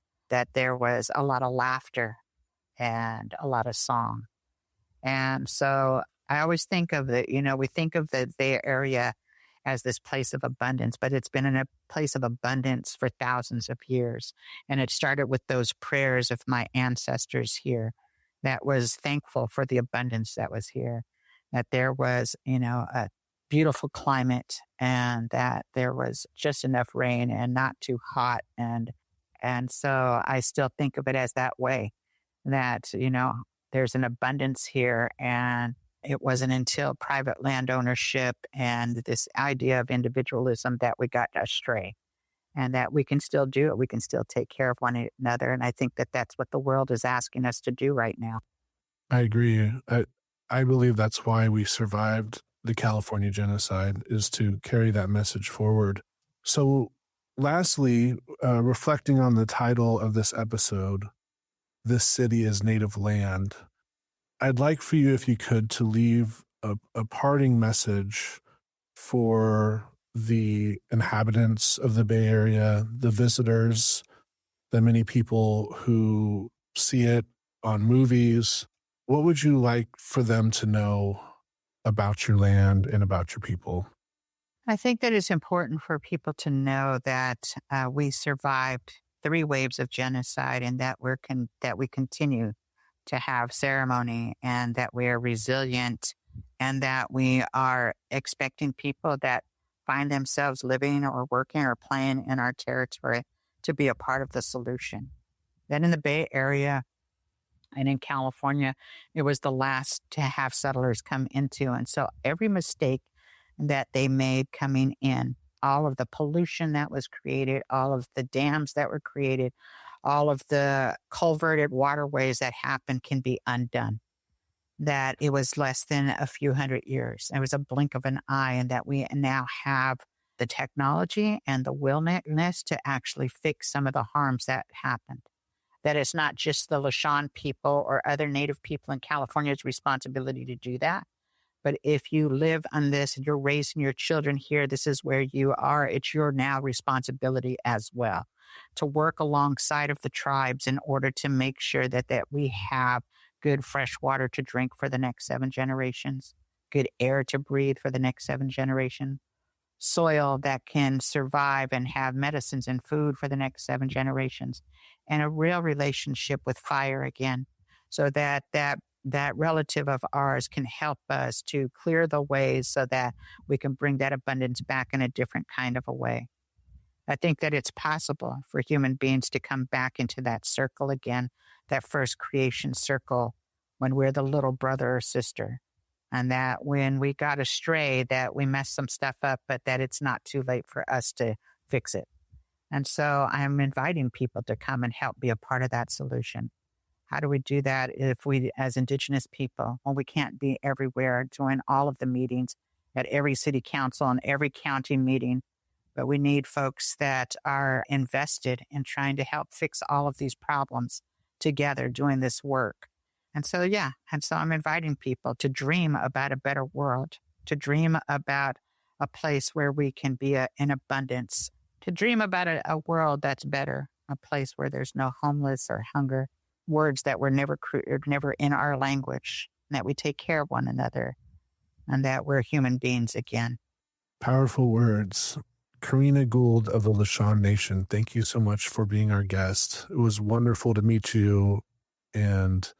there was a lot of laughter and a lot of song. And so I always think of we think of the Bay Area as this place of abundance, but it's been in a place of abundance for thousands of years. And it started with those prayers of my ancestors here that was thankful for the abundance that was here, that there was, a beautiful climate, and that there was just enough rain and not too hot. And so I still think of it as that way, that, there's an abundance here. And it wasn't until private land ownership and this idea of individualism that we got astray, and that we can still do it. We can still take care of one another. And I think that that's what the world is asking us to do right now. I agree. I believe that's why we survived the California genocide, is to carry that message forward. So lastly, reflecting on the title of this episode, This City is Native Land, I'd like for you, if you could, to leave a parting message for the inhabitants of the Bay Area, the visitors, the many people who see it on movies. What would you like for them to know about your land and about your people? I think that it's important for people to know that we survived 3 waves of genocide, and that we continue to have ceremony, and that we are resilient, and that we are expecting people that find themselves living or working or playing in our territory to be a part of the solution. Then in the Bay Area and in California, it was the last to have settlers come into. And so every mistake that they made coming in, all of the pollution that was created, all of the dams that were created, all of the culverted waterways that happened can be undone. That it was less than a few hundred years. It was a blink of an eye, and that we now have the technology and the willingness to actually fix some of the harms that happened. That it's not just the Lisjan people or other Native people in California's responsibility to do that. But if you live on this and you're raising your children here, this is where you are. It's your now responsibility as well to work alongside of the tribes in order to make sure that we have good fresh water to drink for the next 7 generations, good air to breathe for the next 7 generations, soil that can survive and have medicines and food for the next 7 generations, and a real relationship with fire again, so that relative of ours can help us to clear the ways so that we can bring that abundance back in a different kind of a way. I think that it's possible for human beings to come back into that circle again, that first creation circle, when we're the little brother or sister, and that when we got astray, that we messed some stuff up, but that it's not too late for us to fix it. And so I'm inviting people to come and help be a part of that solution. How do we do that if we, as Indigenous people, well, we can't be everywhere, join all of the meetings at every city council and every county meeting, but we need folks that are invested in trying to help fix all of these problems together doing this work. And so I'm inviting people to dream about a better world, to dream about a place where we can be in abundance, to dream about a world that's better, a place where there's no homeless or hunger, words that were never in our language, and that we take care of one another, and that we're human beings again. Powerful words. Corrina Gould of the Lisjan Nation, thank you so much for being our guest. It was wonderful to meet you, and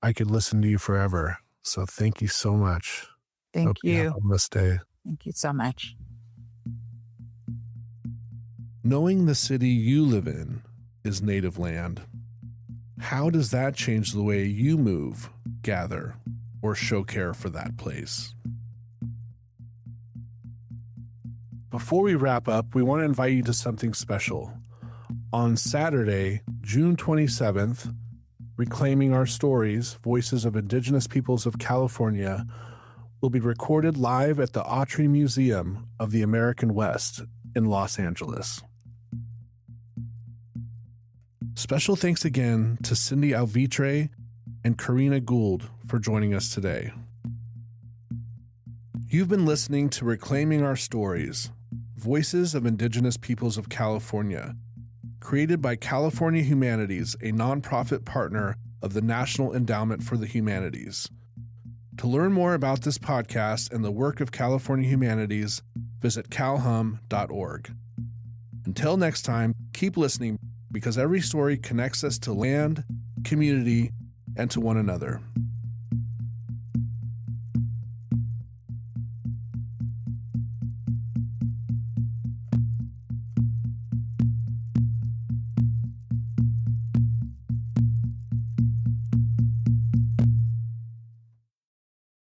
I could listen to you forever. So thank you so much. Thank you. Have a blessed day. Thank you so much. Knowing the city you live in is native land, how does that change the way you move, gather, or show care for that place? Before we wrap up, we want to invite you to something special. On Saturday, June 27th, Reclaiming Our Stories, Voices of Indigenous Peoples of California, will be recorded live at the Autry Museum of the American West in Los Angeles. Special thanks again to Cindi Alvitre and Corrina Gould for joining us today. You've been listening to Reclaiming Our Stories, Voices of Indigenous Peoples of California, created by California Humanities, a nonprofit partner of the National Endowment for the Humanities. To learn more about this podcast and the work of California Humanities, visit calhum.org. Until next time, keep listening, because every story connects us to land, community, and to one another.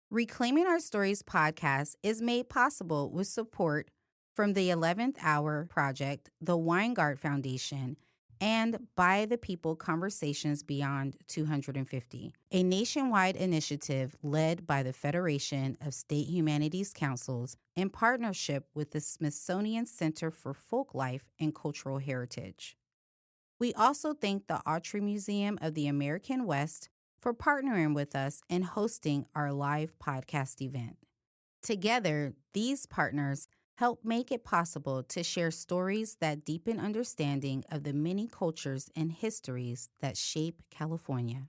Reclaiming Our Stories podcast is made possible with support from the 11th Hour Project, the Weingart Foundation, and By the People Conversations Beyond 250, a nationwide initiative led by the Federation of State Humanities Councils in partnership with the Smithsonian Center for Folklife and Cultural Heritage. We also thank the Autry Museum of the American West for partnering with us in hosting our live podcast event. Together, these partners help make it possible to share stories that deepen understanding of the many cultures and histories that shape California.